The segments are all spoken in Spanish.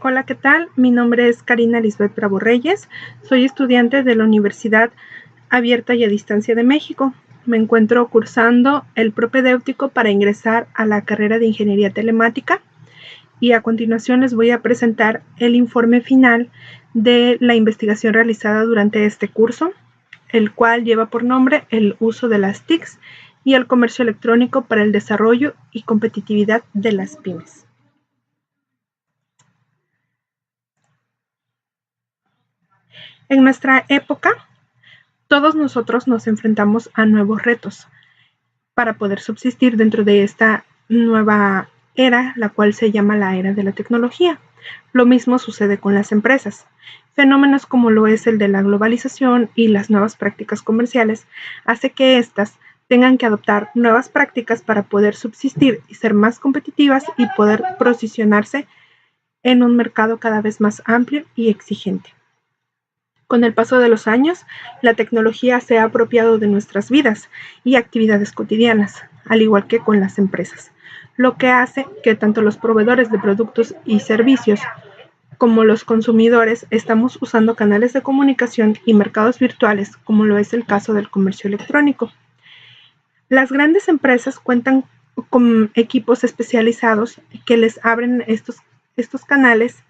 Hola, ¿qué tal? Mi nombre es Karina Lisbeth Bravo Reyes. Soy estudiante de la Universidad Abierta y a Distancia de México. Me encuentro cursando el propedéutico para ingresar a la carrera de Ingeniería Telemática y a continuación les voy a presentar el informe final de la investigación realizada durante este curso, el cual lleva por nombre el uso de las TICs y el comercio electrónico para el desarrollo y competitividad de las pymes. En nuestra época, todos nosotros nos enfrentamos a nuevos retos para poder subsistir dentro de esta nueva era, la cual se llama la era de la tecnología. Lo mismo sucede con las empresas. Fenómenos como lo es el de la globalización y las nuevas prácticas comerciales hace que éstas tengan que adoptar nuevas prácticas para poder subsistir y ser más competitivas y poder posicionarse en un mercado cada vez más amplio y exigente. Con el paso de los años, la tecnología se ha apropiado de nuestras vidas y actividades cotidianas, al igual que con las empresas, lo que hace que tanto los proveedores de productos y servicios como los consumidores estamos usando canales de comunicación y mercados virtuales, como lo es el caso del comercio electrónico. Las grandes empresas cuentan con equipos especializados que les abren estos canales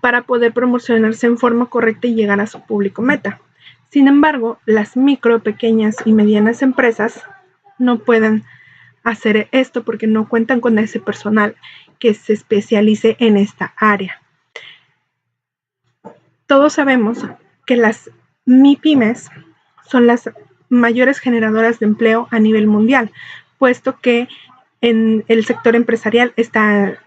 para poder promocionarse en forma correcta y llegar a su público meta. Sin embargo, las micro, pequeñas y medianas empresas no pueden hacer esto porque no cuentan con ese personal que se especialice en esta área. Todos sabemos que las MIPYMES son las mayores generadoras de empleo a nivel mundial, puesto que en el sector empresarial está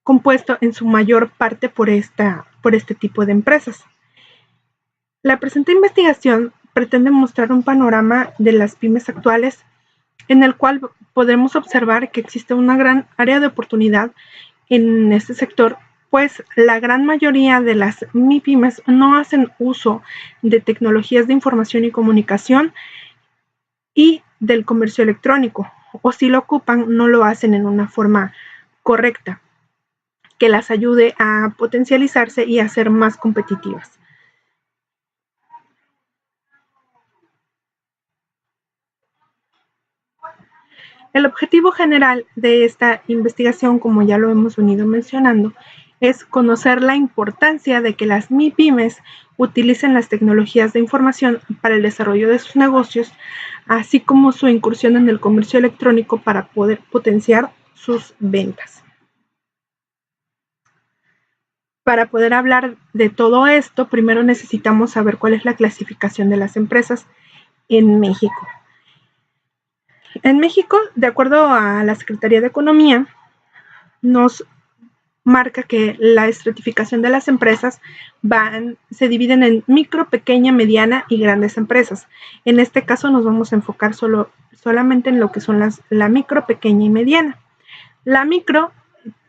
compuesto en su mayor parte por este tipo de empresas. La presente investigación pretende mostrar un panorama de las pymes actuales en el cual podremos observar que existe una gran área de oportunidad en este sector, pues la gran mayoría de las MIPYMES no hacen uso de tecnologías de información y comunicación y del comercio electrónico, o si lo ocupan, no lo hacen en una forma correcta que las ayude a potencializarse y a ser más competitivas. El objetivo general de esta investigación, como ya lo hemos venido mencionando, es conocer la importancia de que las MIPYMES utilicen las tecnologías de información para el desarrollo de sus negocios, así como su incursión en el comercio electrónico para poder potenciar sus ventas. Para poder hablar de todo esto, primero necesitamos saber cuál es la clasificación de las empresas en México. En México, de acuerdo a la Secretaría de Economía, nos marca que la estratificación de las empresas se dividen en micro, pequeña, mediana y grandes empresas. En este caso nos vamos a enfocar solamente en lo que son la micro, pequeña y mediana. La micro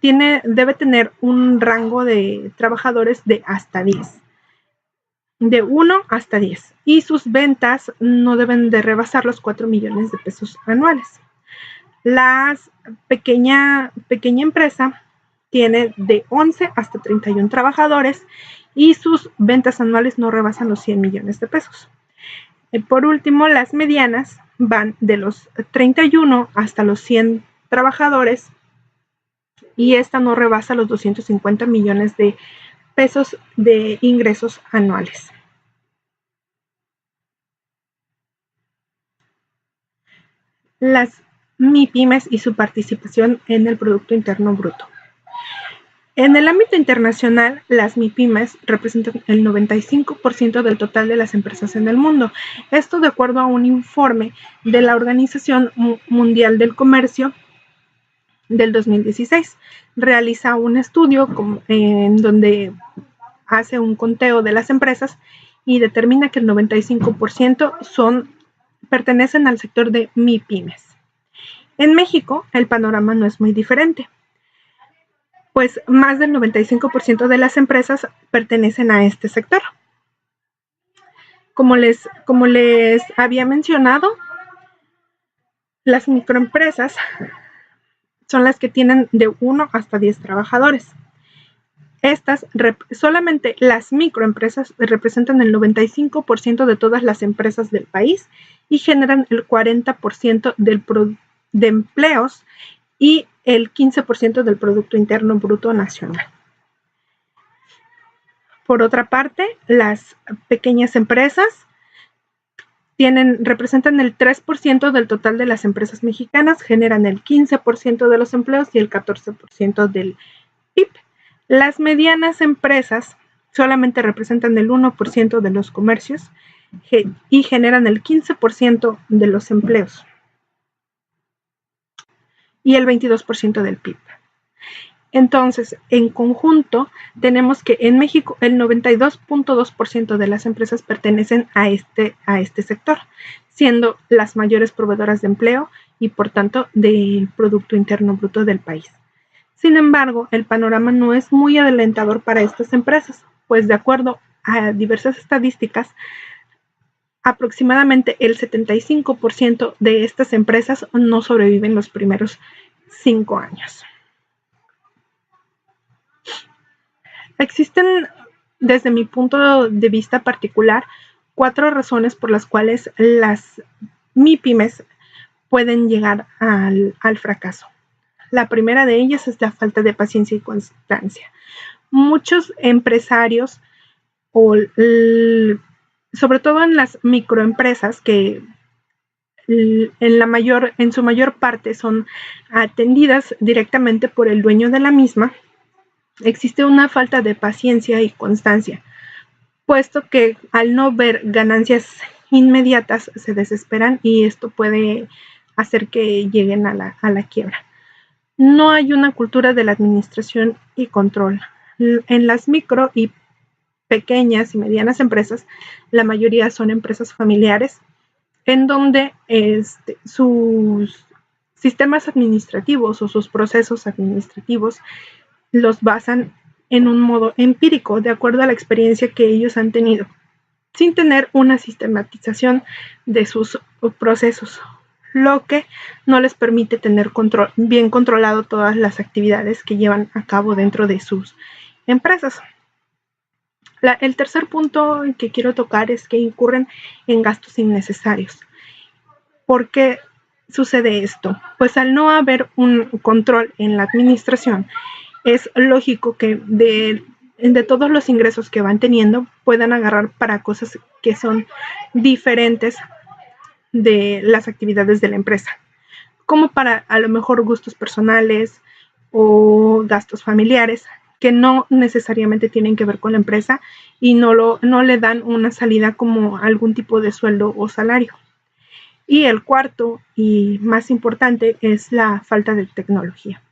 debe tener un rango de trabajadores de hasta 10. De 1 hasta 10. Y sus ventas no deben de rebasar los 4 millones de pesos anuales. La pequeña empresa tiene de 11 hasta 31 trabajadores y sus ventas anuales no rebasan los 100 millones de pesos. Por último, las medianas van de los 31 hasta los 100 trabajadores y esta no rebasa los 250 millones de pesos de ingresos anuales. Las MIPYMES y su participación en el Producto Interno Bruto. En el ámbito internacional, las MIPYMES representan el 95% del total de las empresas en el mundo. Esto de acuerdo a un informe de la Organización Mundial del Comercio del 2016. Realiza un estudio en donde hace un conteo de las empresas y determina que el 95% pertenecen al sector de MIPYMES. En México, el panorama no es muy diferente, pues más del 95% de las empresas pertenecen a este sector. Como les había mencionado, las microempresas son las que tienen de 1 hasta 10 trabajadores. Solamente las microempresas representan el 95% de todas las empresas del país y generan el 40% de empleos y el 15% del Producto Interno Bruto Nacional. Por otra parte, las pequeñas empresas representan el 3% del total de las empresas mexicanas, generan el 15% de los empleos y el 14% del PIB. Las medianas empresas solamente representan el 1% de los comercios y generan el 15% de los empleos y el 22% del PIB. Entonces, en conjunto, tenemos que en México el 92.2% de las empresas pertenecen a este sector, siendo las mayores proveedoras de empleo y, por tanto, del Producto Interno Bruto del país. Sin embargo, el panorama no es muy alentador para estas empresas, pues de acuerdo a diversas estadísticas, aproximadamente el 75% de estas empresas no sobreviven los primeros 5 años. Existen, desde mi punto de vista particular, 4 razones por las cuales las MIPYMES pueden llegar al fracaso. La primera de ellas es la falta de paciencia y constancia. Muchos empresarios, sobre todo en las microempresas, que en su mayor parte son atendidas directamente por el dueño de la misma, existe una falta de paciencia y constancia, puesto que al no ver ganancias inmediatas se desesperan y esto puede hacer que lleguen a la quiebra. No hay una cultura de la administración y control. En las micro y pequeñas y medianas empresas, la mayoría son empresas familiares, en donde sus sistemas administrativos o sus procesos administrativos los basan en un modo empírico, de acuerdo a la experiencia que ellos han tenido, sin tener una sistematización de sus procesos, lo que no les permite tener bien controlado todas las actividades que llevan a cabo dentro de sus empresas. El tercer punto que quiero tocar es que incurren en gastos innecesarios. ¿Por qué sucede esto? Pues al no haber un control en la administración, es lógico que de todos los ingresos que van teniendo puedan agarrar para cosas que son diferentes de las actividades de la empresa, como para a lo mejor gustos personales o gastos familiares que no necesariamente tienen que ver con la empresa y no le dan una salida como algún tipo de sueldo o salario. Y el cuarto y más importante es la falta de tecnología.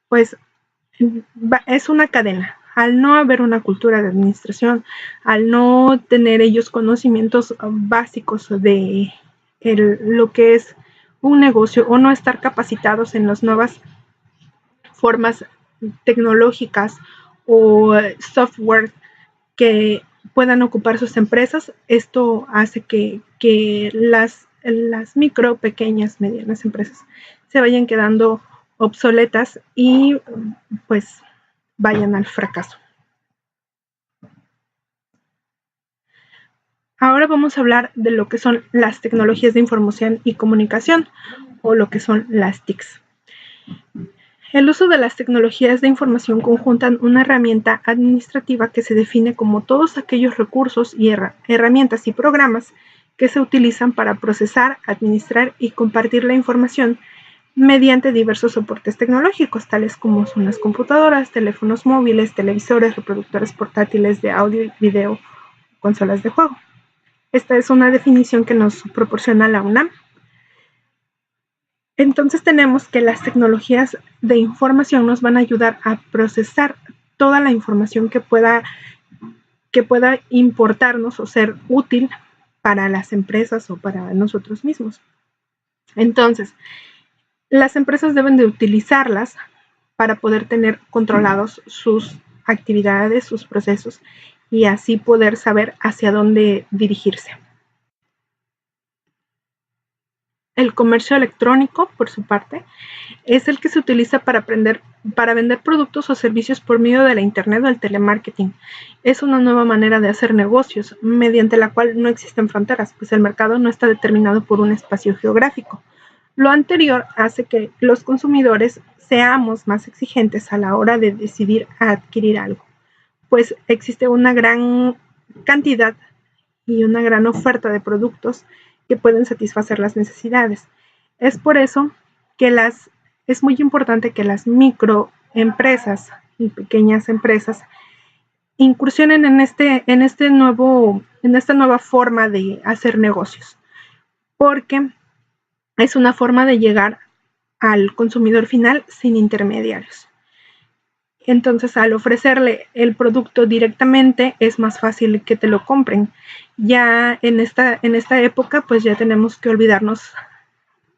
Pues es una cadena. Al no haber una cultura de administración, al no tener ellos conocimientos básicos de lo que es un negocio o no estar capacitados en las nuevas formas tecnológicas o software que puedan ocupar sus empresas, esto hace que las micro, pequeñas, medianas empresas se vayan quedando obsoletas y pues vayan al fracaso. Ahora vamos a hablar de lo que son las tecnologías de información y comunicación, o lo que son las TICs. El uso de las tecnologías de información conjuntan una herramienta administrativa que se define como todos aquellos recursos y herramientas y programas que se utilizan para procesar, administrar y compartir la información mediante diversos soportes tecnológicos, tales como son las computadoras, teléfonos móviles, televisores, reproductores portátiles de audio y video, consolas de juego. Esta es una definición que nos proporciona la UNAM. Entonces tenemos que las tecnologías de información nos van a ayudar a procesar toda la información que pueda importarnos o ser útil para las empresas o para nosotros mismos. Entonces, las empresas deben de utilizarlas para poder tener controlados sus actividades, sus procesos y así poder saber hacia dónde dirigirse. El comercio electrónico, por su parte, es el que se utiliza para vender productos o servicios por medio de la Internet o el telemarketing. Es una nueva manera de hacer negocios, mediante la cual no existen fronteras, pues el mercado no está determinado por un espacio geográfico. Lo anterior hace que los consumidores seamos más exigentes a la hora de decidir adquirir algo, pues existe una gran cantidad y una gran oferta de productos que pueden satisfacer las necesidades. Es por eso que es muy importante que las microempresas y pequeñas empresas incursionen en esta nueva forma de hacer negocios, porque es una forma de llegar al consumidor final sin intermediarios. Entonces, al ofrecerle el producto directamente, es más fácil que te lo compren. Ya en esta época, pues ya tenemos que olvidarnos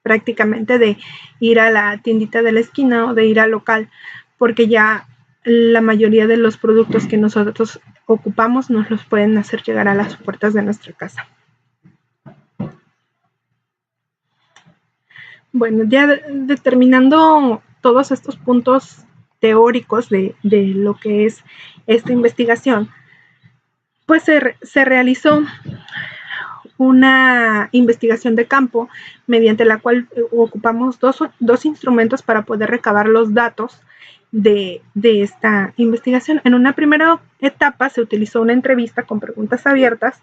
prácticamente de ir a la tiendita de la esquina o de ir al local, porque ya la mayoría de los productos que nosotros ocupamos nos los pueden hacer llegar a las puertas de nuestra casa. Bueno, ya determinando todos estos puntos teóricos de lo que es esta investigación, pues se realizó una investigación de campo mediante la cual ocupamos dos instrumentos para poder recabar los datos de esta investigación. En una primera etapa se utilizó una entrevista con preguntas abiertas,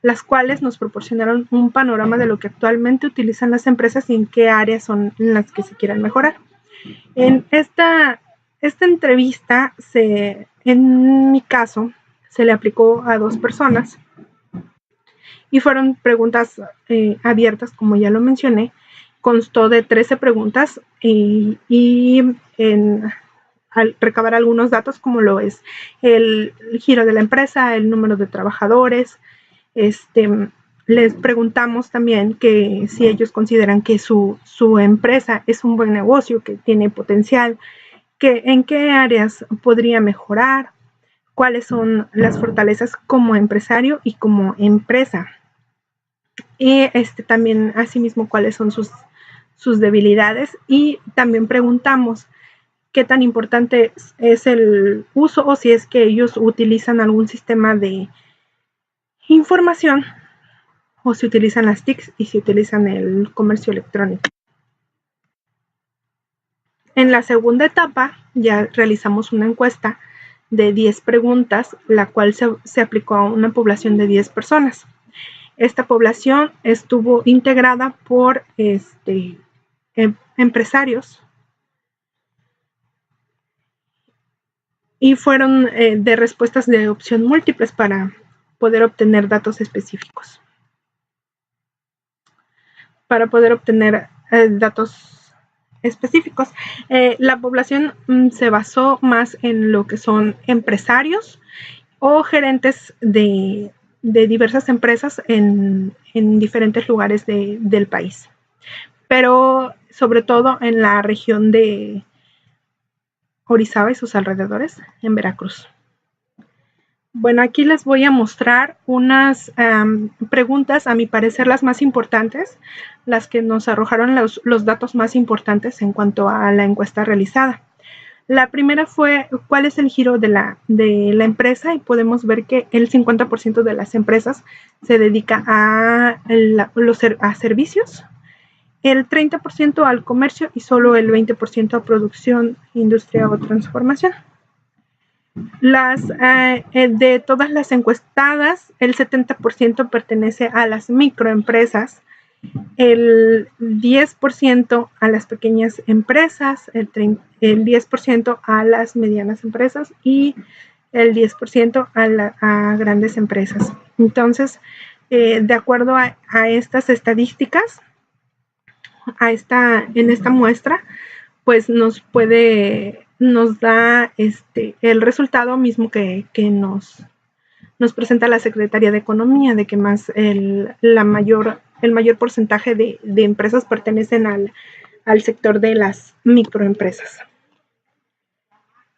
las cuales nos proporcionaron un panorama de lo que actualmente utilizan las empresas y en qué áreas son las que se quieran mejorar. En esta entrevista, en mi caso, se le aplicó a 2 personas y fueron preguntas abiertas, como ya lo mencioné. Constó de 13 preguntas al recabar algunos datos, como lo es el giro de la empresa, el número de trabajadores. Les preguntamos también que si ellos consideran que su empresa es un buen negocio, que tiene potencial, que en qué áreas podría mejorar, cuáles son las fortalezas como empresario y como empresa. Y también asimismo cuáles son sus debilidades, y también preguntamos qué tan importante es el uso o si es que ellos utilizan algún sistema de información o si utilizan las TICs y si utilizan el comercio electrónico. En la segunda etapa ya realizamos una encuesta de 10 preguntas, la cual se aplicó a una población de 10 personas. Esta población estuvo integrada por empresarios y fueron de respuestas de opción múltiples para poder obtener datos específicos. Para poder obtener datos específicos, la población se basó más en lo que son empresarios o gerentes de diversas empresas en diferentes lugares del país, pero sobre todo en la región de Orizaba y sus alrededores, en Veracruz. Bueno, aquí les voy a mostrar unas preguntas, a mi parecer las más importantes, las que nos arrojaron los datos más importantes en cuanto a la encuesta realizada. La primera fue cuál es el giro de la empresa, y podemos ver que el 50% de las empresas se dedica a servicios, el 30% al comercio y solo el 20% a producción, industria o transformación. De todas las encuestadas, el 70% pertenece a las microempresas, el 10% a las pequeñas empresas, el 10% a las medianas empresas y el 10% a grandes empresas. Entonces, de acuerdo a estas estadísticas, en esta muestra, pues nos da el resultado mismo que nos presenta la Secretaría de Economía, de que más el mayor porcentaje de empresas pertenecen al sector de las microempresas.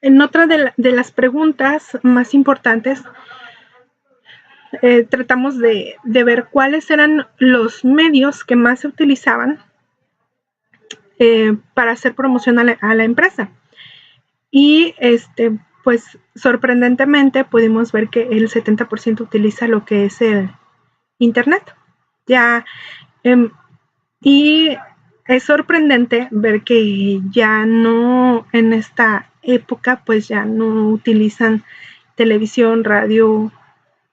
En otra de las preguntas más importantes, tratamos de ver cuáles eran los medios que más se utilizaban para hacer promoción a la empresa. Y pues sorprendentemente pudimos ver que el 70% utiliza lo que es el Internet. Ya, y es sorprendente ver que ya no, en esta época, pues ya no utilizan televisión, radio,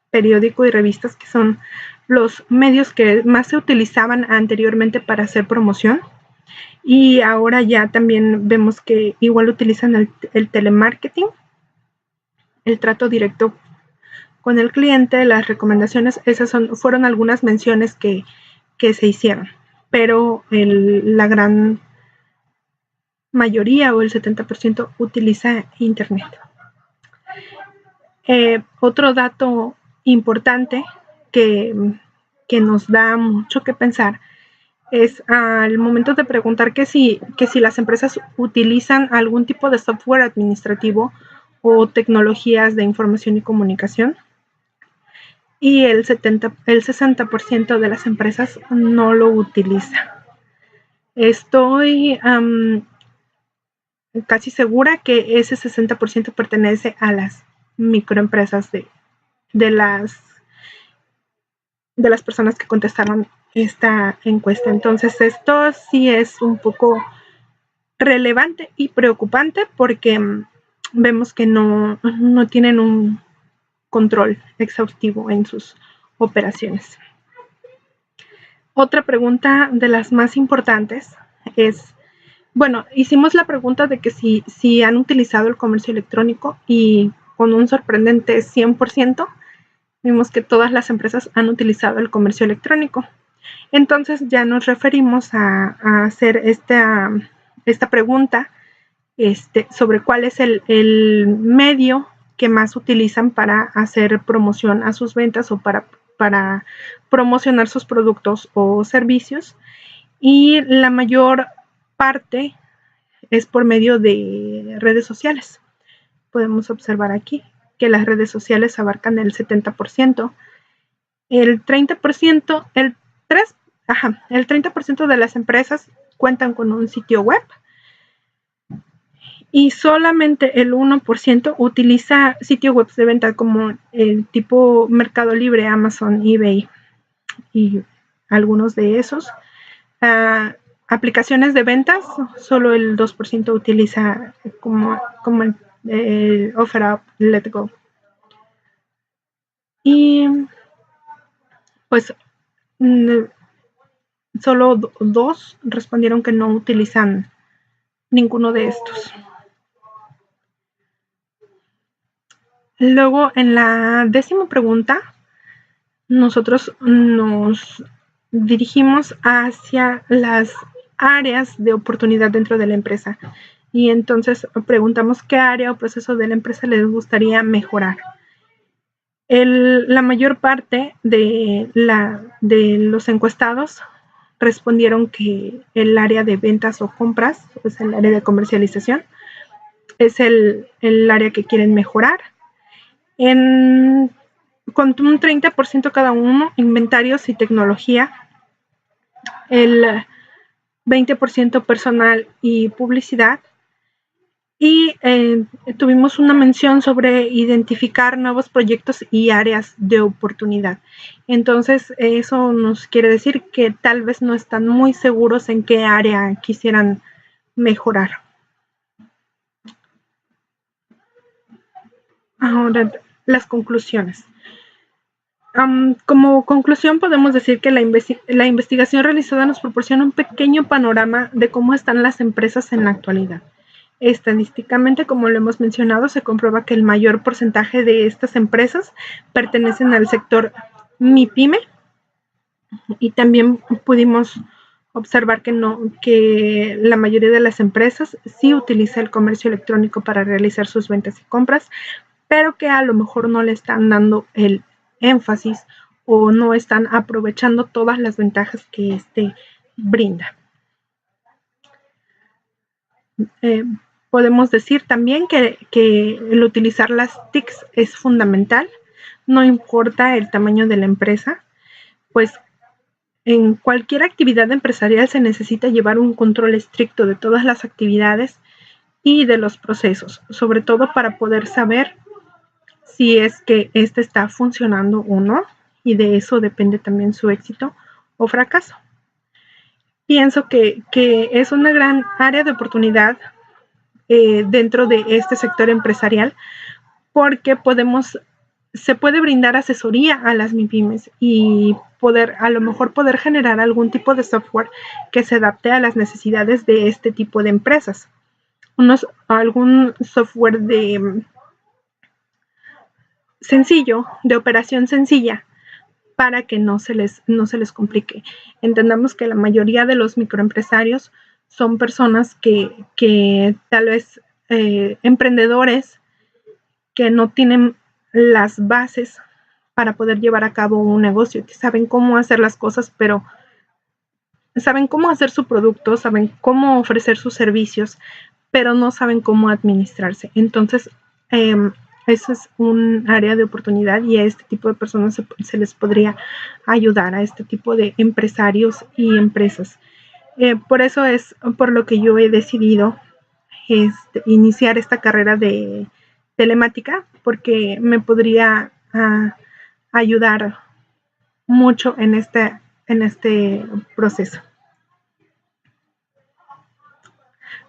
periódico y revistas, que son los medios que más se utilizaban anteriormente para hacer promoción. Y ahora ya también vemos que igual utilizan el telemarketing, el trato directo con el cliente, las recomendaciones. Esas fueron algunas menciones que se hicieron, pero la gran mayoría o el 70% utiliza Internet. Otro dato importante que nos da mucho que pensar es al momento de preguntar que si las empresas utilizan algún tipo de software administrativo o tecnologías de información y comunicación, y el 60% de las empresas no lo utiliza. Estoy casi segura que ese 60% pertenece a las microempresas de las personas que contestaron esta encuesta. Entonces, esto sí es un poco relevante y preocupante porque vemos que no tienen un control exhaustivo en sus operaciones. Otra pregunta de las más importantes es, bueno, hicimos la pregunta de que si han utilizado el comercio electrónico, y con un sorprendente 100%, vimos que todas las empresas han utilizado el comercio electrónico. Entonces ya nos referimos a hacer esta pregunta sobre cuál es el medio que más utilizan para hacer promoción a sus ventas o para promocionar sus productos o servicios. Y la mayor parte es por medio de redes sociales. Podemos observar aquí que las redes sociales abarcan el 70%. El 30%, el 30% de las empresas cuentan con un sitio web, y solamente el 1% utiliza sitios web de venta como el tipo Mercado Libre, Amazon, eBay y algunos de esos. Aplicaciones de ventas, solo el 2% utiliza como el OfferUp, Letgo. Y pues solo 2 respondieron que no utilizan ninguno de estos. Luego, en la 10ª pregunta, nosotros nos dirigimos hacia las áreas de oportunidad dentro de la empresa. Y entonces preguntamos qué área o proceso de la empresa les gustaría mejorar. La mayor parte de los encuestados respondieron que el área de ventas o compras, pues el área de comercialización, es el área que quieren mejorar. Con un 30% cada uno, inventarios y tecnología, el 20% personal y publicidad, y tuvimos una mención sobre identificar nuevos proyectos y áreas de oportunidad. Entonces, eso nos quiere decir que tal vez no están muy seguros en qué área quisieran mejorar. Ahora, las conclusiones. Como conclusión, podemos decir que la investigación realizada nos proporciona un pequeño panorama de cómo están las empresas en la actualidad. Estadísticamente, como lo hemos mencionado, se comprueba que el mayor porcentaje de estas empresas pertenecen al sector MIPYME, y también pudimos observar que la mayoría de las empresas sí utiliza el comercio electrónico para realizar sus ventas y compras, pero que a lo mejor no le están dando el énfasis o no están aprovechando todas las ventajas que brinda. Podemos decir también que el utilizar las TICs es fundamental, no importa el tamaño de la empresa, pues En cualquier actividad empresarial se necesita llevar un control estricto de todas las actividades y de los procesos, sobre todo para poder saber si es que este está funcionando o no, y de eso depende también su éxito o fracaso. Pienso que es una gran área de oportunidad dentro de este sector empresarial, porque se puede brindar asesoría a las MIPYMES y a lo mejor poder generar algún tipo de software que se adapte a las necesidades de este tipo de empresas. Algún software sencillo, de operación sencilla, para que no se les complique. Entendamos que la mayoría de los microempresarios son personas que tal vez emprendedores que no tienen las bases para poder llevar a cabo un negocio, que saben cómo hacer las cosas, pero saben cómo hacer su producto, saben cómo ofrecer sus servicios, pero no saben cómo administrarse. Entonces, eso es un área de oportunidad y a este tipo de personas se les podría ayudar, a este tipo de empresarios y empresas. Por eso es por lo que yo he decidido iniciar esta carrera de telemática, porque me podría ayudar mucho en este proceso.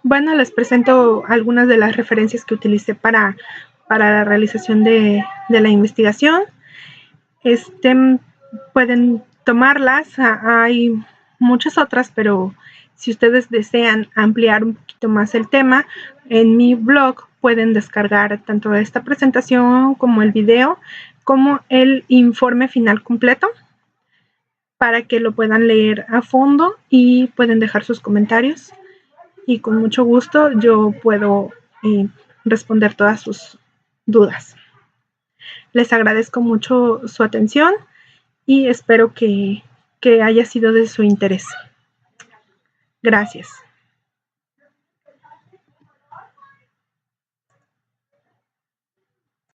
Bueno, les presento algunas de las referencias que utilicé para la realización de la investigación. Pueden tomarlas, hay muchas otras, pero si ustedes desean ampliar un poquito más el tema, en mi blog pueden descargar tanto esta presentación como el video, como el informe final completo, para que lo puedan leer a fondo y pueden dejar sus comentarios. Y con mucho gusto yo puedo responder todas sus dudas. Les agradezco mucho su atención y espero que haya sido de su interés. Gracias.